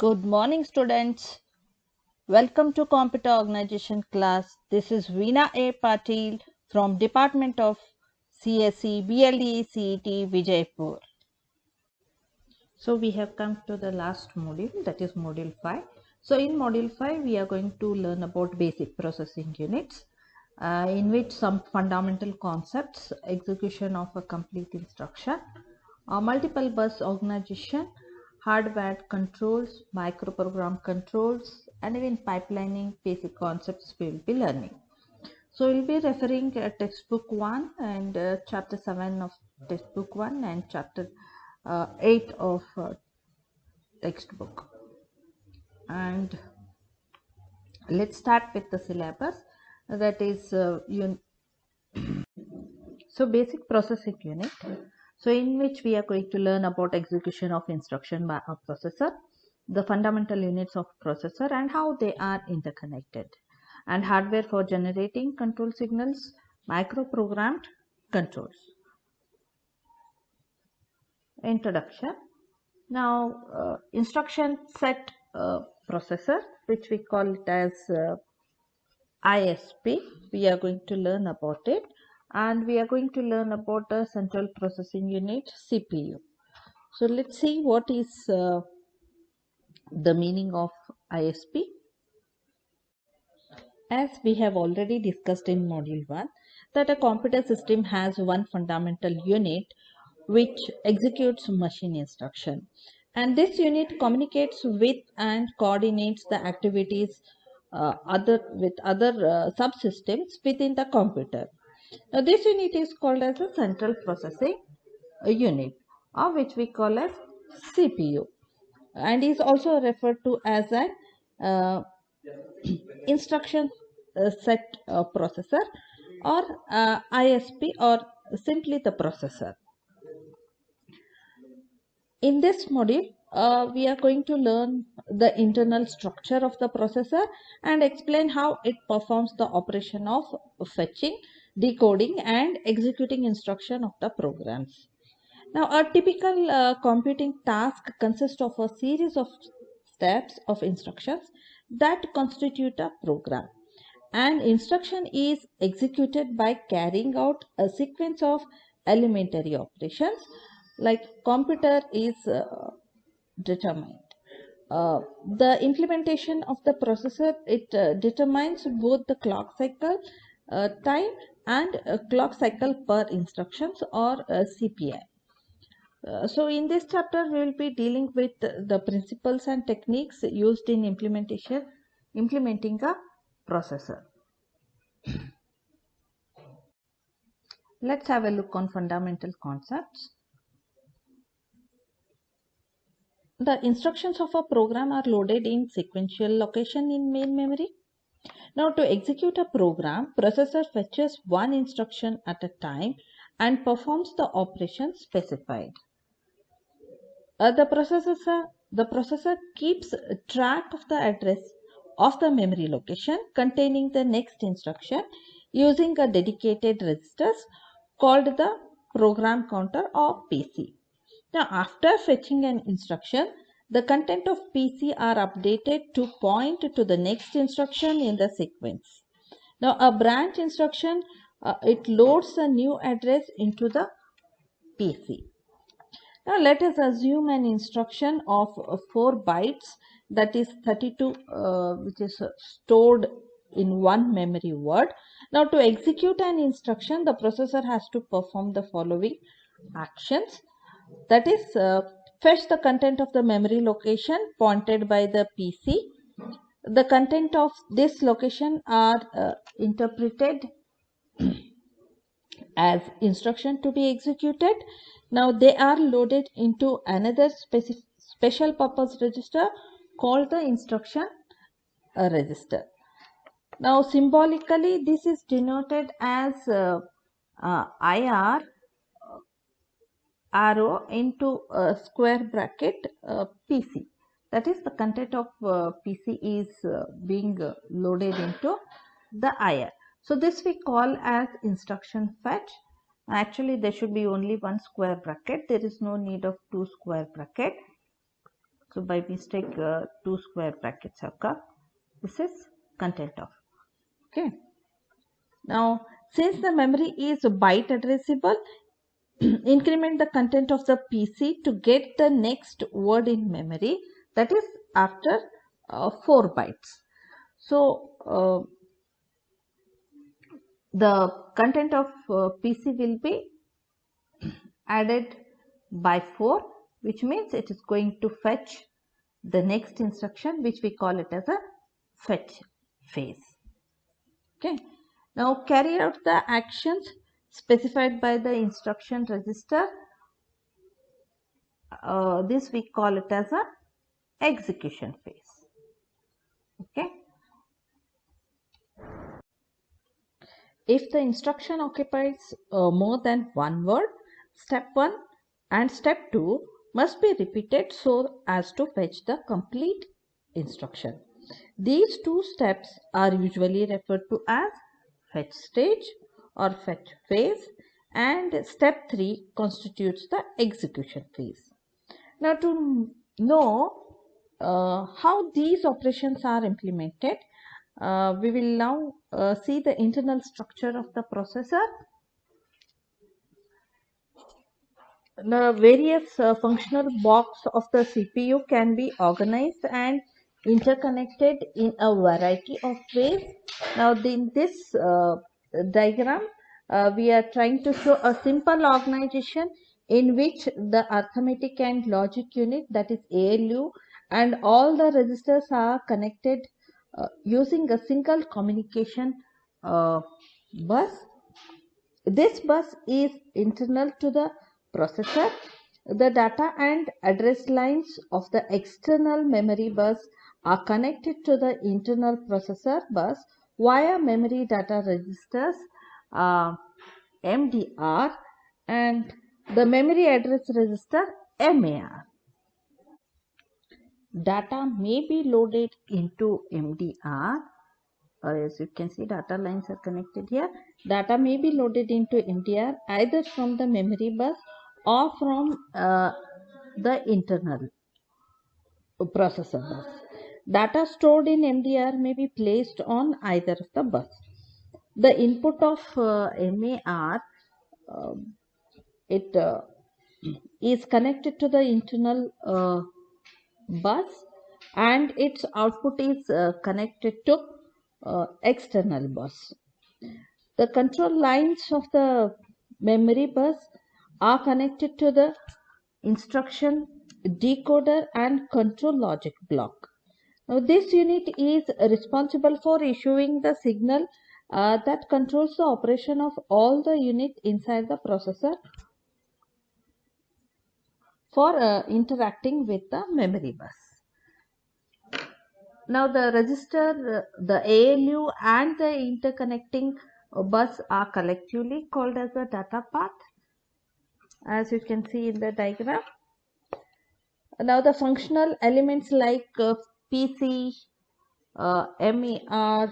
Good morning, students. Welcome to Computer Organization class. This is Veena A. Patil from Department of CSE, BLE, CET, Vijaypur. So we have come to the last module, that is module 5. So in module 5, we are going to learn about basic processing units, in which some fundamental concepts, execution of a complete instruction, multiple bus organization, hardware controls, microprogram controls, and even pipelining basic concepts we will be learning. So we'll be referring textbook 1 and chapter 7 of textbook 1 and chapter 8 of textbook. And let's start with the syllabus, that is so basic processing unit. So in which we are going to learn about execution of instruction by a processor, the fundamental units of processor and how they are interconnected, and hardware for generating control signals, microprogrammed controls. Introduction. Now instruction set processor, which we call it as ISP, we are going to learn about it, and we are going to learn about the central processing unit, CPU. So let's see what is the meaning of ISP. As we have already discussed in module 1, that a computer system has one fundamental unit which executes machine instruction, and this unit communicates with and coordinates the activities with other subsystems within the computer. Now this unit is called as a central processing unit, or which we call as CPU, and is also referred to as an instruction set processor, or ISP, or simply the processor. In this module, we are going to learn the internal structure of the processor and explain how it performs the operation of fetching, decoding, and executing instruction of the programs. Now, a typical computing task consists of a series of steps of instructions that constitute a program. An instruction is executed by carrying out a sequence of elementary operations, like computer is determined. The implementation of the processor, it determines both the clock cycle time and clock cycle per instructions, or CPI. So in this chapter, we will be dealing with the principles and techniques used in implementing a processor. Let's have a look on fundamental concepts. The instructions of a program are loaded in sequential location in main memory. Now, to execute a program, processor fetches one instruction at a time and performs the operation specified. The processor keeps track of the address of the memory location containing the next instruction using a dedicated registers called the program counter, or PC. Now, after fetching an instruction, the content of PC are updated to point to the next instruction in the sequence. Now, a branch instruction, it loads a new address into the PC. Now, let us assume an instruction of 4 bytes, that is 32, which is stored in one memory word. Now, to execute an instruction, the processor has to perform the following actions. That is, fetch the content of the memory location pointed by the PC. The content of this location are interpreted as instruction to be executed. Now they are loaded into another special purpose register called the instruction register. Now symbolically, this is denoted as IR arrow into square bracket PC. That is, the content of PC is being loaded into the IR. So this we call as instruction fetch. Actually, there should be only one square bracket. There is no need of two square bracket. So by mistake, two square brackets have come. This is content of. Okay. Now, since the memory is byte addressable, increment the content of the PC to get the next word in memory, that is after 4 bytes. So the content of PC will be added by 4, which means it is going to fetch the next instruction, which we call it as a fetch phase. Okay. Now carry out the actions specified by the instruction register. This we call it as a execution phase. Okay. If the instruction occupies more than one word, step 1 and step 2 must be repeated so as to fetch the complete instruction. These two steps are usually referred to as fetch stage or fetch phase, and step 3 constitutes the execution phase. Now, to know how these operations are implemented, we will now see the internal structure of the processor. The various functional blocks of the CPU can be organized and interconnected in a variety of ways. Now, in this diagram, we are trying to show a simple organization in which the arithmetic and logic unit, that is ALU, and all the registers are connected using a single communication bus. This bus is internal to the processor. The data and address lines of the external memory bus are connected to the internal processor bus via memory data registers MDR and the memory address register MAR. Data may be loaded into MDR. As you can see, data lines are connected here. Data may be loaded into MDR either from the memory bus or from the internal processor bus. Data stored in MDR may be placed on either of the bus. The input of MAR is connected to the internal bus, and its output is connected to external bus. The control lines of the memory bus are connected to the instruction decoder and control logic block. Now, this unit is responsible for issuing the signal that controls the operation of all the units inside the processor for interacting with the memory bus. Now, the register, the ALU and the interconnecting bus are collectively called as the data path, as you can see in the diagram. Now, the functional elements like PC, MER,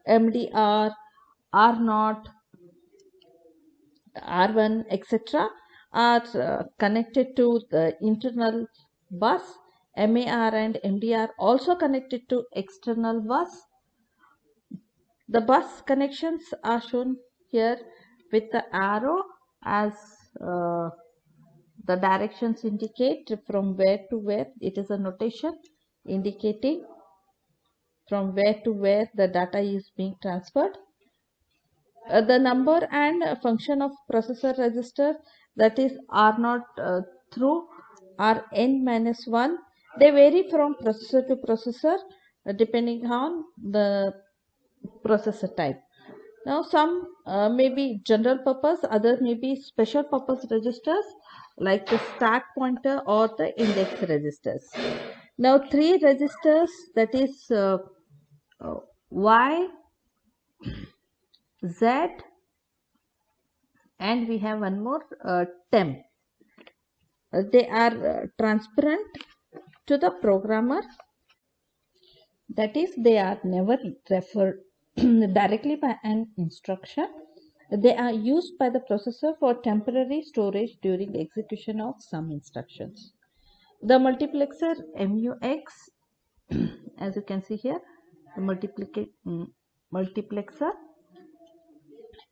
MDR, R0, R1, etc. are connected to the internal bus. MAR and MDR also connected to external bus. The bus connections are shown here with the arrow, as the directions indicate from where to where. It is a notation indicating from where to where the data is being transferred. The number and function of processor register, that is R0 through Rn-1, they vary from processor to processor depending on the processor type. Now, some may be general purpose, others may be special purpose registers like the stack pointer or the index registers. Now, 3 registers, that is Y, Z, and we have one more temp. They are transparent to the programmer, that is, they are never referred directly by an instruction. They are used by the processor for temporary storage during execution of some instructions. The multiplexer MUX, as you can see here, the multiplexer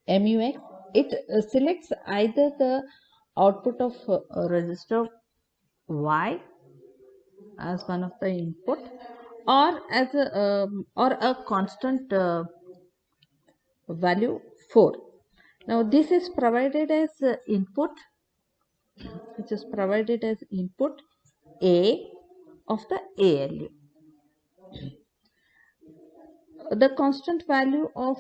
MUX, it selects either the output of register Y as one of the input, or as a constant value 4. Now this is provided as input, which is provided as input A of the ALU. The constant value of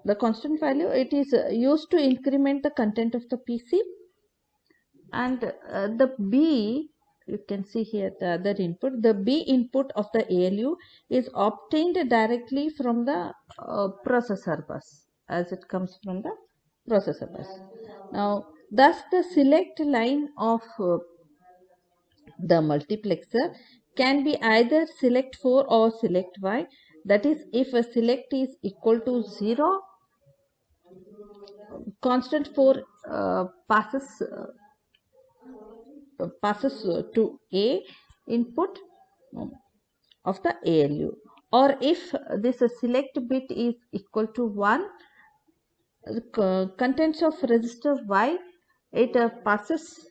it is used to increment the content of the PC, and the B, you can see here the other input, the B input of the ALU is obtained directly from the processor bus, as it comes from the processor bus. Now thus the select line of the multiplexer can be either select 4 or select Y. That is, if a select is equal to 0, constant 4 passes to A input of the ALU, or if this select bit is equal to 1, contents of register Y, it passes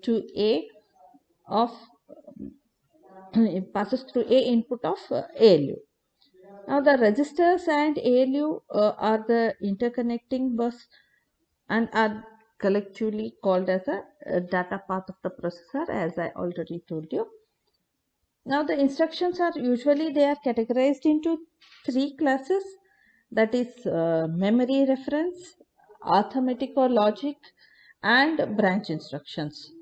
to A of it passes through A input of ALU. Now the registers and ALU are the interconnecting bus and are collectively called as a data path of the processor, as I already told you. Now the instructions are usually categorized into 3 classes, that is memory reference, arithmetic or logic, and branch instructions.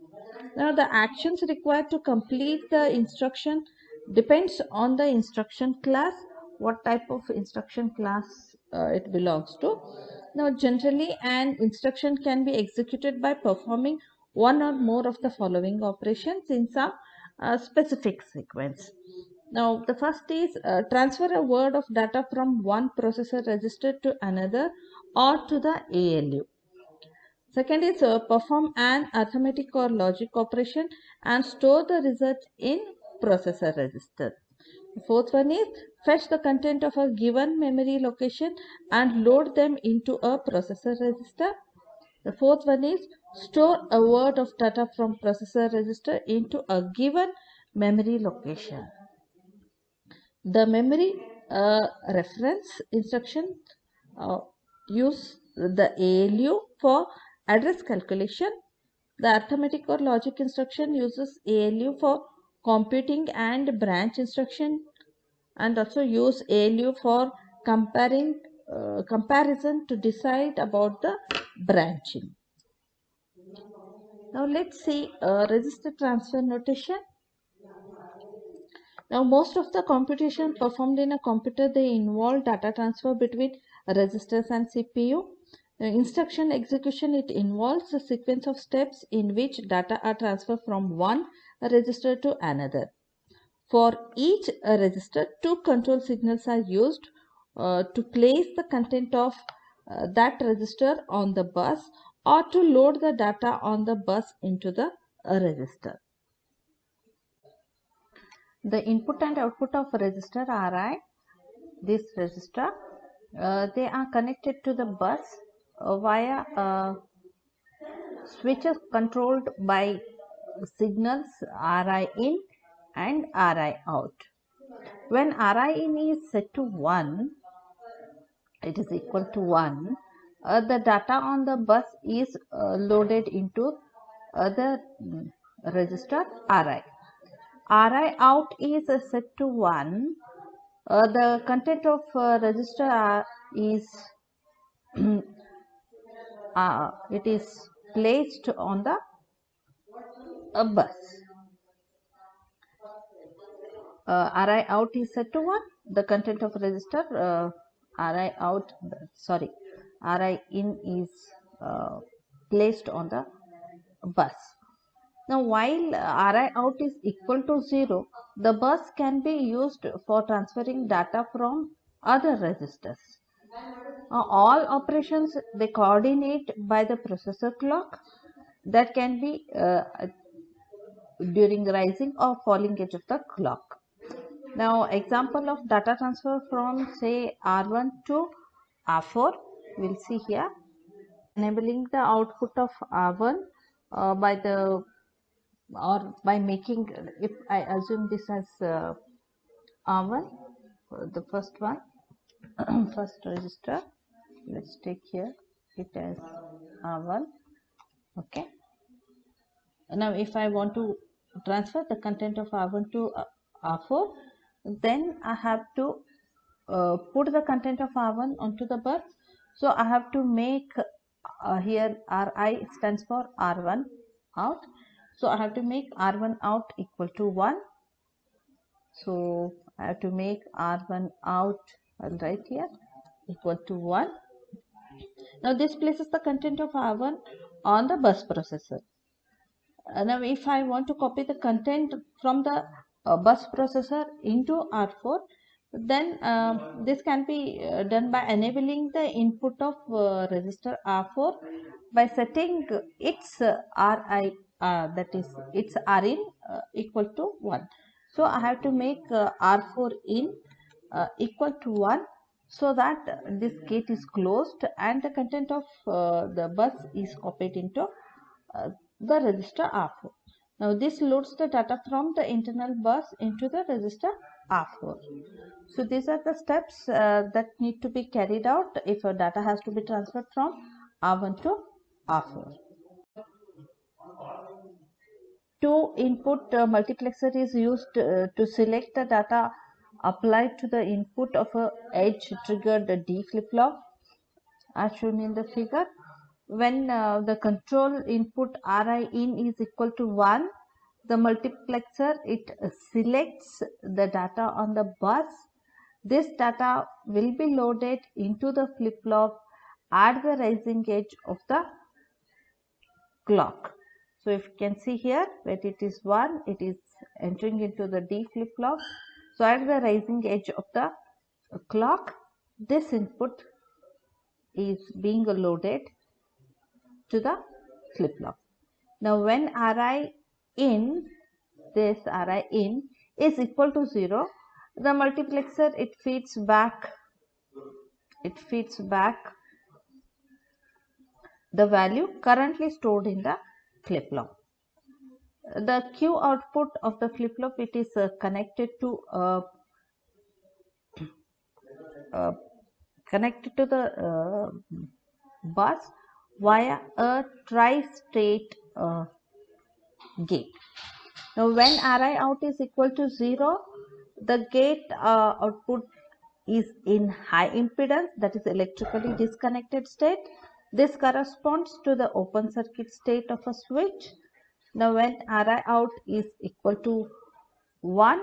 Now the actions required to complete the instruction depends on the instruction class, what type of instruction class it belongs to. Now generally an instruction can be executed by performing one or more of the following operations in some specific sequence. Now the first is transfer a word of data from one processor register to another or to the ALU. Second is perform an arithmetic or logic operation and store the result in processor register. The fourth one is fetch the content of a given memory location and load them into a processor register. The fourth one is store a word of data from processor register into a given memory location. The memory reference instruction use the ALU for address calculation. The arithmetic or logic instruction uses ALU for computing and branch instruction, and also use ALU for comparison to decide about the branching. Now let's see register transfer notation. Now most of the computation performed in a computer, they involve data transfer between registers and CPU. Instruction execution, it involves a sequence of steps in which data are transferred from one register to another. For each register, 2 control signals are used to place the content of that register on the bus or to load the data on the bus into the register. The input and output of register RI, this register, they are connected to the bus via switches controlled by signals RI in and RI out. When RI in is set to 1, it is equal to 1, the data on the bus is loaded into the register RI. RI out is set to 1, the content of register is it is placed on the bus. RI out is set to 1, the content of register RI in is placed on the bus. Now while RI out is equal to 0, the bus can be used for transferring data from other registers. All operations, they coordinate by the processor clock. that can be during rising or falling edge of the clock. Now, example of data transfer from say R1 to R4, we'll see here. Enabling the output of R1 by the or by making, if I assume this as R1, the first one, first register, let's take here it as R1. Okay. Now, if I want to transfer the content of R1 to R4, then I have to put the content of R1 onto the bus. So I have to make here Ri stands for R1 out. So I have to make R1 out equal to 1. So I have to make R1 out, I'll write here, equal to 1. Now this places the content of R1 on the bus processor. Now if I want to copy the content from the bus processor into R4, then this can be done by enabling the input of register R4 by setting its Ri, that is its Rin equal to 1. So I have to make R4 in equal to 1, so that this gate is closed and the content of the bus is copied into the register R4. Now this loads the data from the internal bus into the register R4. So these are the steps that need to be carried out if a data has to be transferred from R1 to R4. Two input multiplexer is used to select the data applied to the input of a edge triggered D flip-flop as shown in the figure. When the control input Ri in is equal to 1, the multiplexer, it selects the data on the bus. This data will be loaded into the flip-flop at the rising edge of the clock. So if you can see here, when it is 1, it is entering into the D flip-flop. So at the rising edge of the clock, this input is being loaded to the flip-flop. Now when Ri in, this Ri in is equal to 0, the multiplexer, it feeds back the value currently stored in the flip-flop. The Q output of the flip-flop, it is connected to the bus via a tri-state gate. Now when Ri out is equal to 0, the gate output is in high impedance, that is electrically disconnected state. This corresponds to the open circuit state of a switch. Now when Ri out is equal to 1,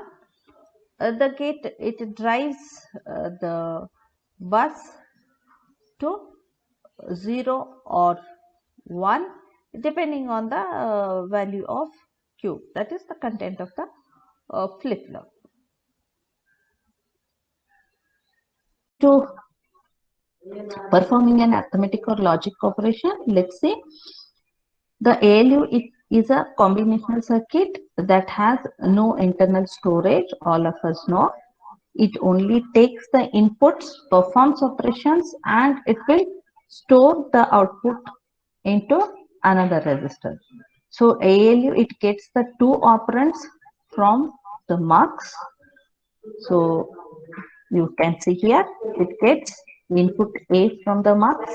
the gate, it drives the bus to 0 or 1 depending on the value of Q, that is the content of the flip-flop. To performing an arithmetic or logic operation, let's say the ALU is a combinational circuit that has no internal storage, all of us know. It only takes the inputs, performs operations, and it will store the output into another register. So ALU, it gets the two operands from the mux. So you can see here, it gets input A from the mux,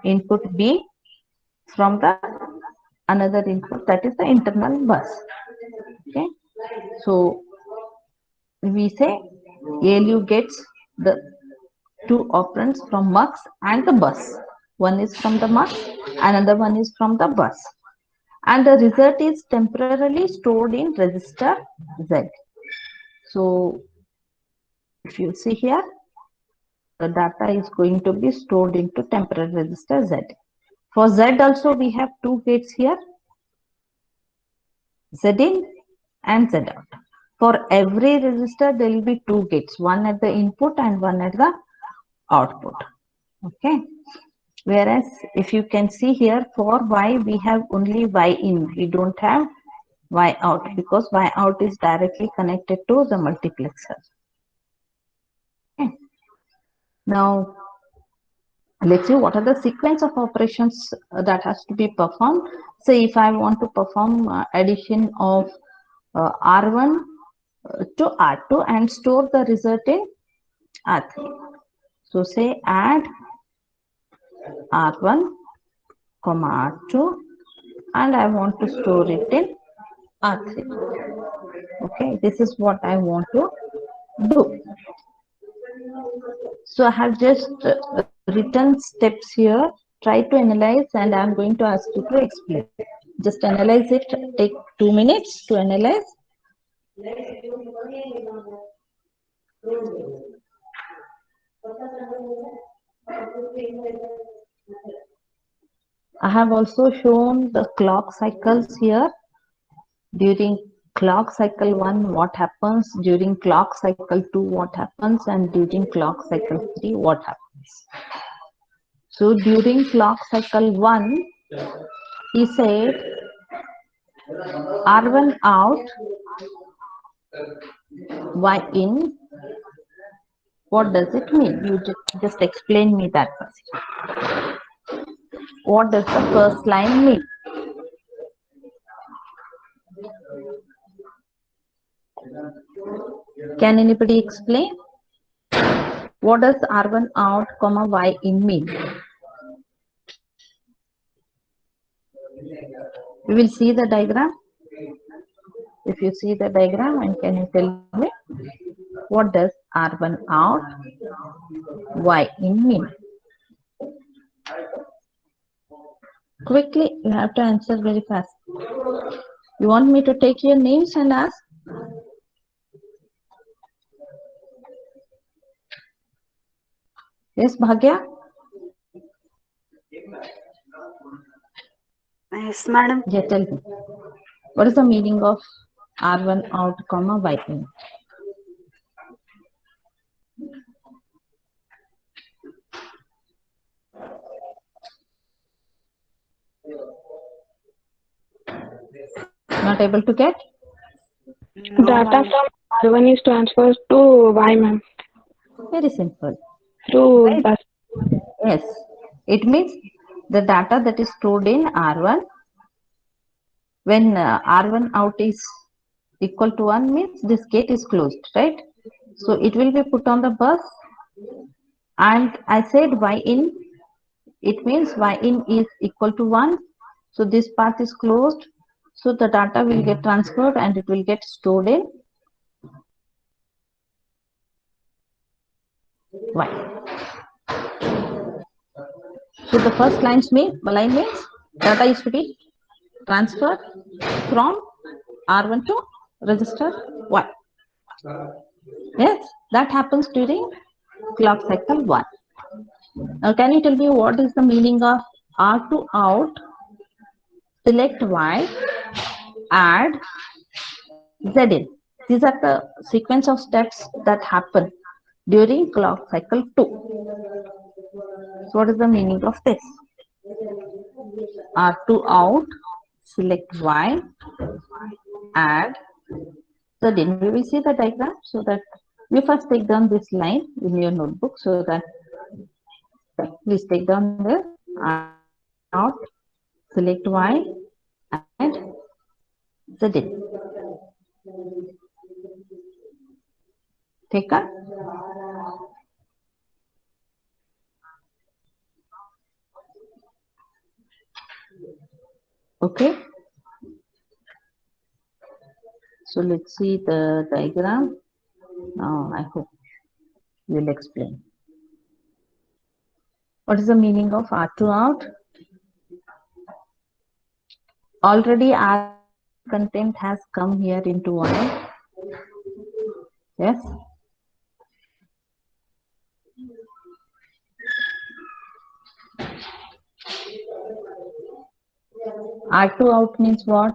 input B from the another input, that is the internal bus. Okay, so we say ALU gets the two operands from mux and the bus. One is from the mux, another one is from the bus, and the result is temporarily stored in register Z. So if you see here, the data is going to be stored into temporary register Z. For Z also we have two gates here, Z in and Z out. For every register there will be two gates, one at the input and one at the output. Okay. Whereas if you can see here for Y, we have only Y in, we don't have Y out because Y out is directly connected to the multiplexer. Okay. Now let's see what are the sequence of operations that has to be performed. Say if I want to perform addition of R1 to R2 and store the result in R3. So say add R1 comma R2 and I want to store it in R3. Okay, this is what I want to do. So I have just written steps here. Try to analyze and I'm going to ask you to explain. Just analyze it. Take 2 minutes to analyze. I have also shown the clock cycles here. During clock cycle 1, what happens? During clock cycle 2, what happens? And during clock cycle 3, what happens? So during clock cycle 1, he said R1 out, Y in. What does it mean? You just explain me that first. What does the first line mean? Can anybody explain? What does R1 out, comma Y in mean? We will see the diagram. If you see the diagram, and can you tell me what does R1 out, Y in mean? Quickly, you have to answer very fast. You want me to take your names and ask? Yes, Bhagya? Yes, madam. Yeah, tell me. What is the meaning of R1 out, comma Y in? Not able to get? No, Data ma'am. from R1 is transferred to Y, ma'am, Very simple. through Right? bus. Yes. It means the data that is stored in R1, when R1 out is equal to 1 means this gate is closed, right? So it will be put on the bus, and I said Y in, it means Y in is equal to 1. So this path is closed. So the data will get transferred and it will get stored in Y. So the first line means data is to be transferred from R1 to register Y. Yes, that happens during clock cycle 1. Now, can you tell me what is the meaning of R2 out, select Y, add Z in? These are the sequence of steps that happen during clock cycle 2. So, what is the meaning of this? R2 out, select Y, add Z in. We will see the diagram so that you first take down this line in your notebook so that please take down this out, select Y, and Z in. Taken? Okay. So let's see the diagram. Now I hope you will explain. What is the meaning of R2 out? Already R content has come here into Y. Yes. R2 out means what?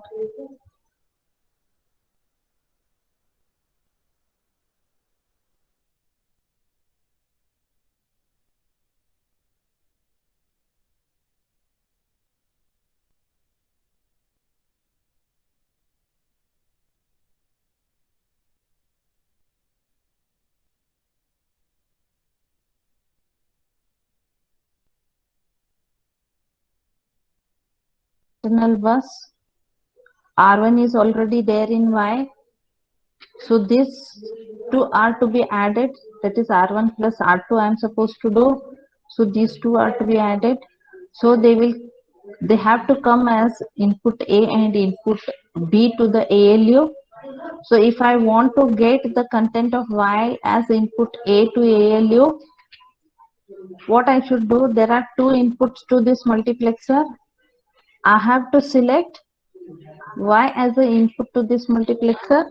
internal bus. R1 is already there in Y. So these two are to be added. That is R1 plus R2 I am supposed to do. So these two are to be added. So they have to come as input A and input B to the ALU. So if I want to get the content of Y as input A to ALU, what I should do, there are two inputs to this multiplexer. I have to select Y as the input to this multiplexer.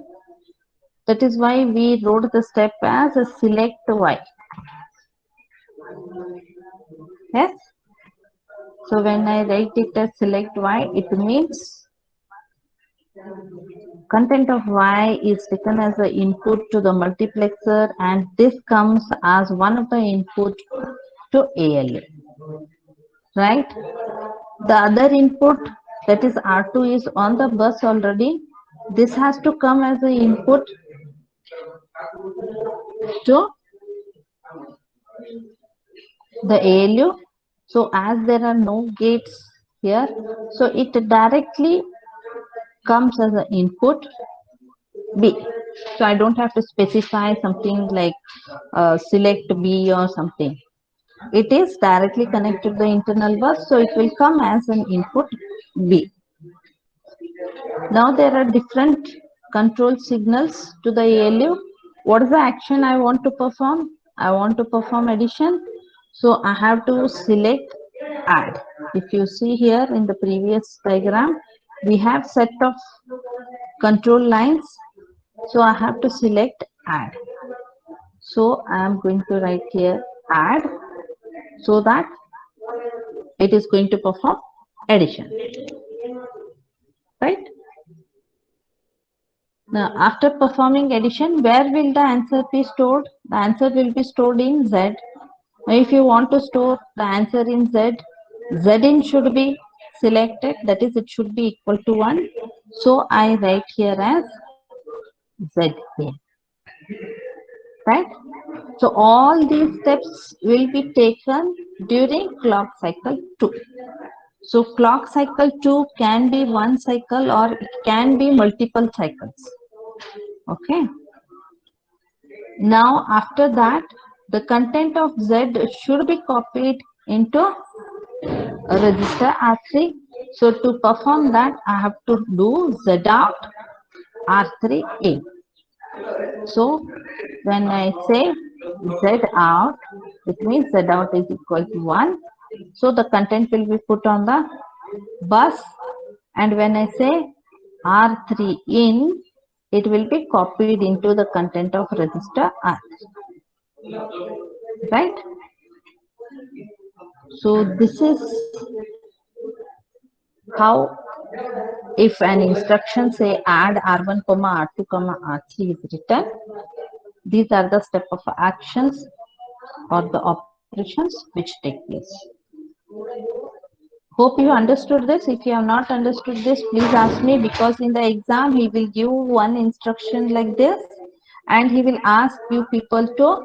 That is why we wrote the step as a select Y. Yes. So when I write it as select Y, it means content of Y is taken as the input to the multiplexer, and this comes as one of the input to ALU. Right? The other input, that is R2, is on the bus already. This has to come as the input to the ALU. So as there are no gates here, so it directly comes as an input B. So I don't have to specify something like select B or something. It is directly connected to the internal bus, so it will come as an input B. Now there are different control signals to the ALU. What is the action I want to perform? I want to perform addition. So I have to select add. If you see here in the previous diagram, we have set of control lines. So I have to select add. So I am going to write here add, so that it is going to perform addition. Right? Now, after performing addition, where will the answer be stored? The answer will be stored in Z. Now, if you want to store the answer in Z, Zin should be selected. That is, it should be equal to 1. So, I write here as Zin. Right? So, all these steps will be taken during clock cycle 2. So, clock cycle 2 can be one cycle or it can be multiple cycles. Okay. Now, after that, the content of Z should be copied into a register R3. So, to perform that, I have to do Z out R3 in. So, when I say Z out, it means Z out is equal to 1. So, the content will be put on the bus. And when I say R3 in, it will be copied into the content of register R3. Right? So this is how, if an instruction say add R1, R2, R3 is written, these are the step of actions or the operations which take place. Hope you understood this. If you have not understood this, please ask me, because in the exam he will give one instruction like this and he will ask you people to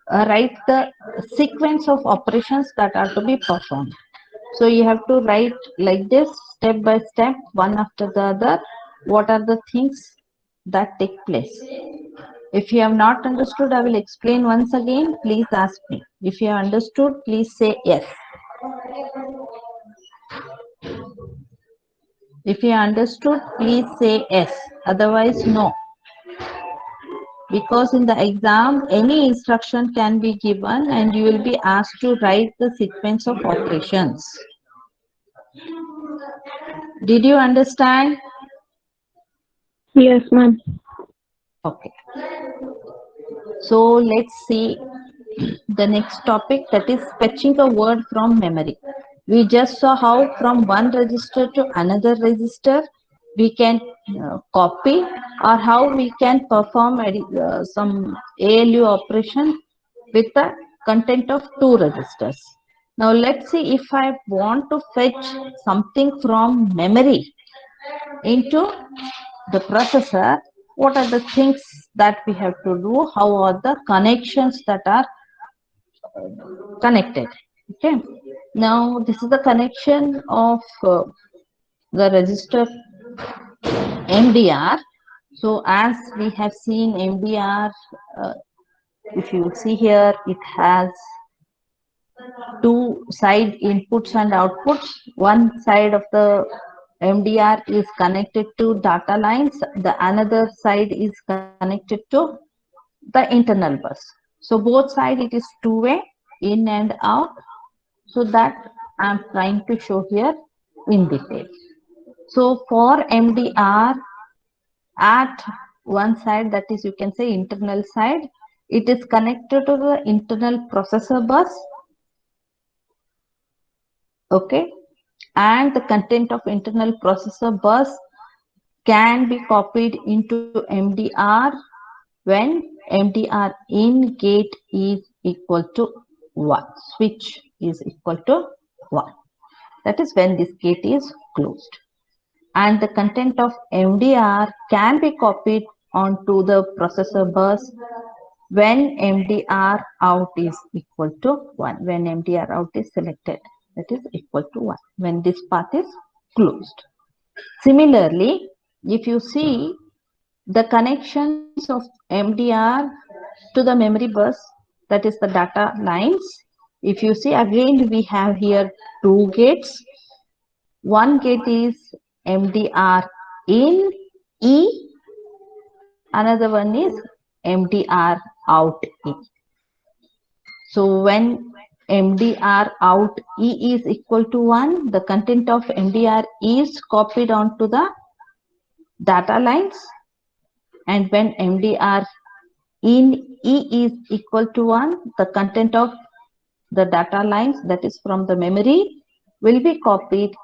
write the sequence of operations that are to be performed. So you have to write like this, step by step, one after the other, what are the things that take place. If you have not understood, I will explain once again. Please ask me. If you have understood, please say yes. If you understood, please say yes. Otherwise, no. Because in the exam, any instruction can be given and you will be asked to write the sequence of operations. Did you understand? Yes, ma'am. Okay. So let's see the next topic, that is fetching a word from memory. We just saw how from one register to another register we can copy, or how we can perform some ALU operation with the content of 2 registers. Now let's see, if I want to fetch something from memory into the processor, what are the things that we have to do? How are the connections that are connected? Okay. Now this is the connection of the register MDR. So as we have seen MDR, if you see here, it has two side inputs and outputs. One side of the MDR is connected to data lines. The another side is connected to the internal bus. So both side it is two-way, in and out. So that I'm trying to show here in detail. So for MDR, at one side, that is you can say internal side, it is connected to the internal processor bus. Okay, and the content of internal processor bus can be copied into MDR when MDR in gate is equal to 1, switch is equal to 1. That is when this gate is closed. And the content of MDR can be copied onto the processor bus when MDR out is equal to 1, when MDR out is selected, that is equal to 1, when this path is closed. Similarly, if you see the connections of MDR to the memory bus, that is the data lines, if you see again we have here two gates. One gate is MDR in E, another one is MDR out E. So when MDR out E is equal to 1, the content of MDR is copied onto the data lines, and when MDR in E is equal to 1, the content of the data lines, that is from the memory, will be copied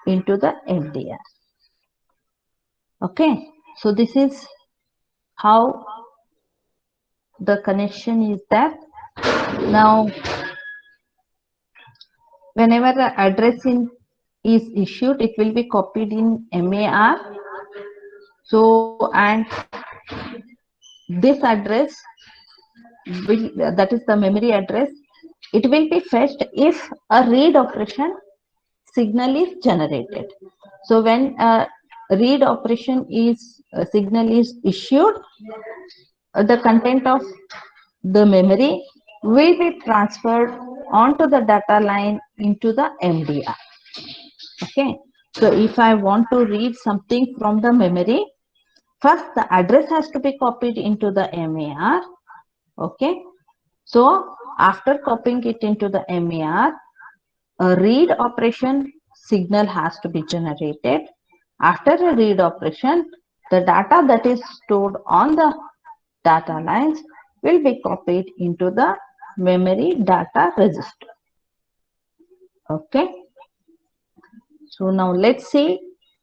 into the MDR. Okay, so this is how the connection is there. Now, whenever the address is issued, it will be copied in MAR. So, and this address will, that is the memory address, it will be fetched if a read operation signal is generated. So when a read operation is signal is issued, the content of the memory will be transferred onto the data line into the MDR. Okay, so if I want to read something from the memory, first the address has to be copied into the MAR. Okay, so after copying it into the MAR, a read operation signal has to be generated. After a read operation, the data that is stored on the data lines will be copied into the memory data register. Okay, so now let's see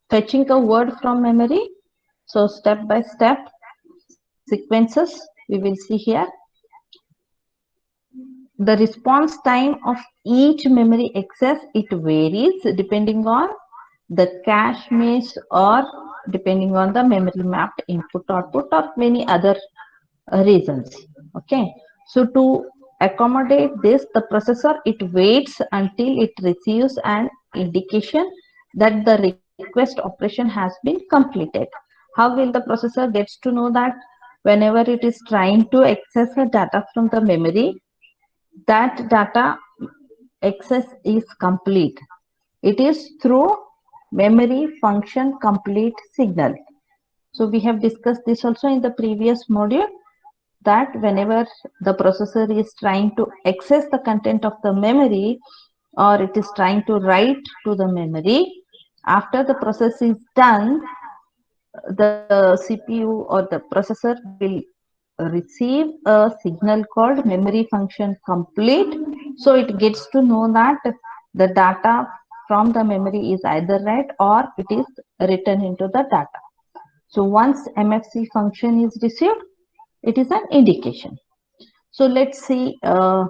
fetching a word from memory. So step by step sequences we will see here. The response time of each memory access, it varies depending on the cache miss or depending on the memory mapped input output or many other reasons. Okay, so to accommodate this, the processor, it waits until it receives an indication that the request operation has been completed. How will the processor gets to know that? Whenever it is trying to access a data from the memory, that data access is complete. It is through memory function complete signal. So we have discussed this also in the previous module, that whenever the processor is trying to access the content of the memory or it is trying to write to the memory, after the process is done, the CPU or the processor will receive a signal called memory function complete. So it gets to know that the data from the memory is either read or it is written into the data. So once MFC function is received, it is an indication. So let's see an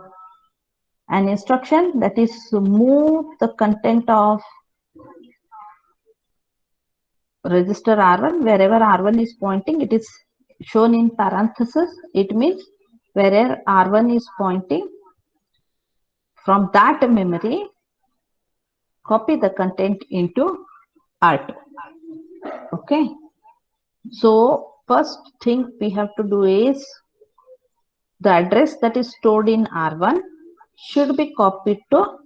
instruction, that is to move the content of register R1. Wherever R1 is pointing, it is shown in parenthesis. It means wherever R1 is pointing, from that memory, copy the content into R2. Okay. So first thing we have to do is the address that is stored in R1 should be copied to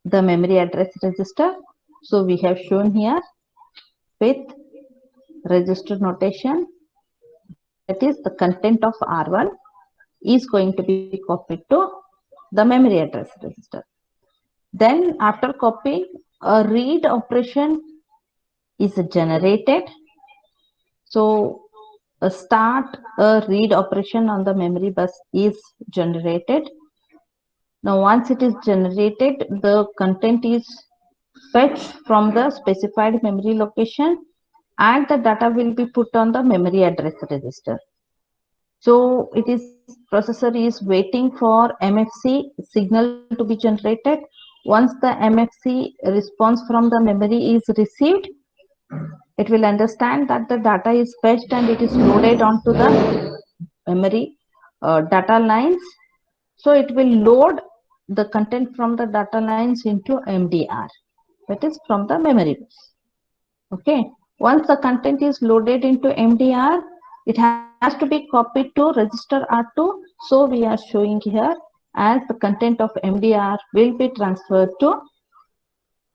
the memory address register. So we have shown here with register notation, that is the content of R1 is going to be copied to the memory address register. Then after copying, a read operation is generated. So a start a read operation on the memory bus is generated. Now once it is generated, the content is fetched from the specified memory location and the data will be put on the memory address register. So it is processor is waiting for MFC signal to be generated. Once the MFC response from the memory is received, it will understand that the data is fetched and it is loaded onto the memory data lines. So it will load the content from the data lines into MDR, that is from the memory bus. Okay. Once the content is loaded into MDR, it has to be copied to register R2. So we are showing here as the content of MDR will be transferred to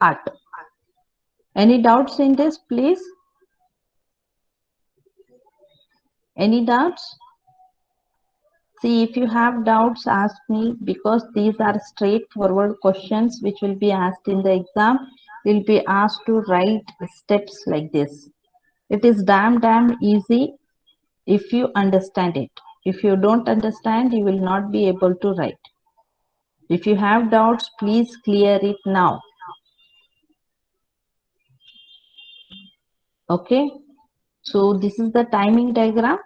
R2. Any doubts in this, please? Any doubts? See, if you have doubts, ask me, because these are straightforward questions which will be asked in the exam. Will be asked to write steps like this. It is damn easy if you understand it. If you don't understand, you will not be able to write. If you have doubts, please clear it now. Okay. So this is the timing diagram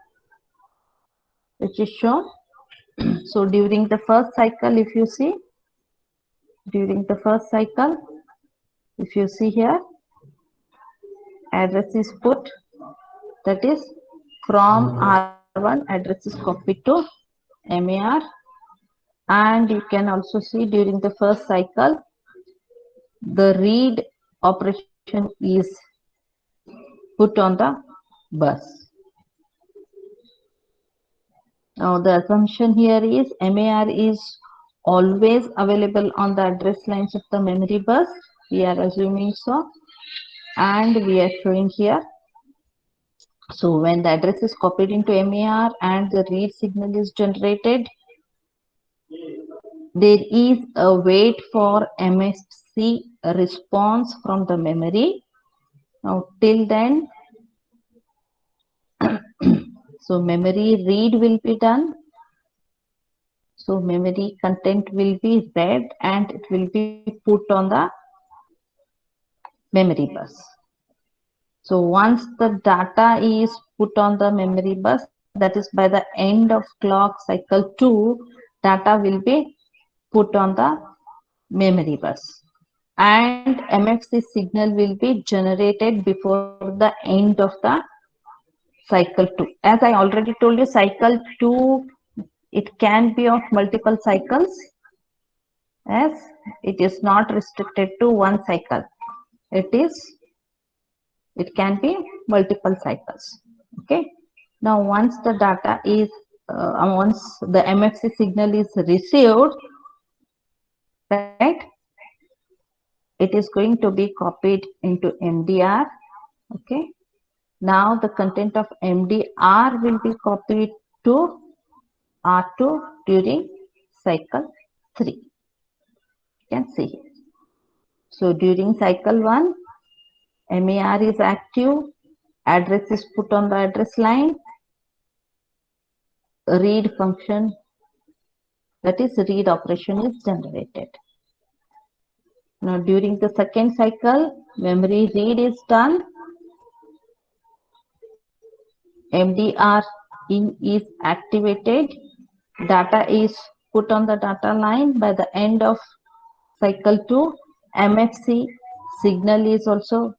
which is shown. So during the first cycle, if you see, during the first cycle, if you see here, address is put, that is from R1, address is copied to MAR. And you can also see during the first cycle, the read operation is put on the bus. Now the assumption here is MAR is always available on the address lines of the memory bus. We are assuming so, and we are showing here. So when the address is copied into MAR and the read signal is generated, there is a wait for MFC response from the memory. Now till then, so memory read will be done. So memory content will be read and it will be put on the memory bus. So once the data is put on the memory bus, that is by the end of clock cycle 2, data will be put on the memory bus. And MFC signal will be generated before the end of the cycle 2. As I already told you, cycle 2, it can be of multiple cycles, as it is not restricted to one cycle. It can be multiple cycles. Okay. Now once the data is once the MFC signal is received, right, it is going to be copied into MDR. Okay. Now the content of MDR will be copied to R2 during cycle 3. You can see here. So during cycle 1, MAR is active, address is put on the address line, read function, that is read operation is generated. Now during the second cycle, memory read is done, MDR in is activated, data is put on the data line. By the end of cycle 2, MFC signal is also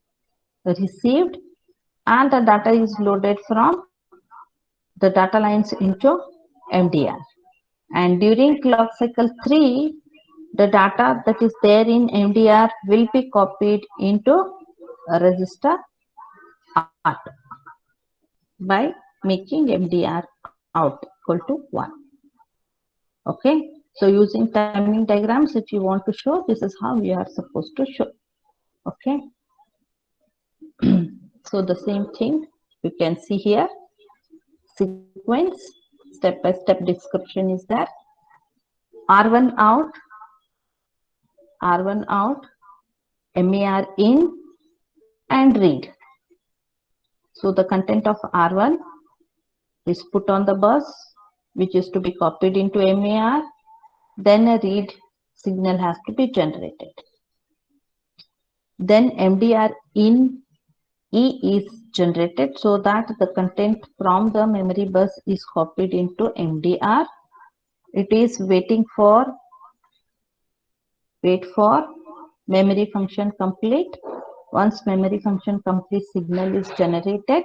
received and the data is loaded from the data lines into MDR. And during clock cycle 3, the data that is there in MDR will be copied into register R2 by making MDR out equal to 1. Okay, so using timing diagrams, if you want to show, this is how you are supposed to show. Okay, so the same thing you can see here. Sequence, step-by-step description is there. R1 out, MAR in, and read. So the content of R1 is put on the bus, which is to be copied into MAR. Then a read signal has to be generated. Then MDR in E is generated so that the content from the memory bus is copied into MDR. It is wait for memory function complete. Once memory function complete signal is generated,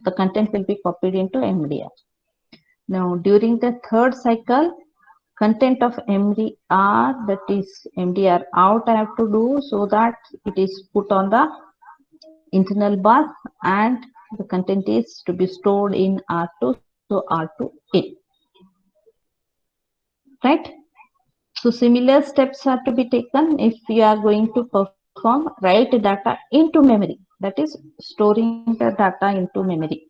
the content will be copied into MDR. Now during the third cycle, content of MDR, that is MDR out, I have to do so that it is put on the internal bus and the content is to be stored in R2, so R2 in. Right? So similar steps are to be taken if you are going to perform write data into memory, that is storing the data into memory.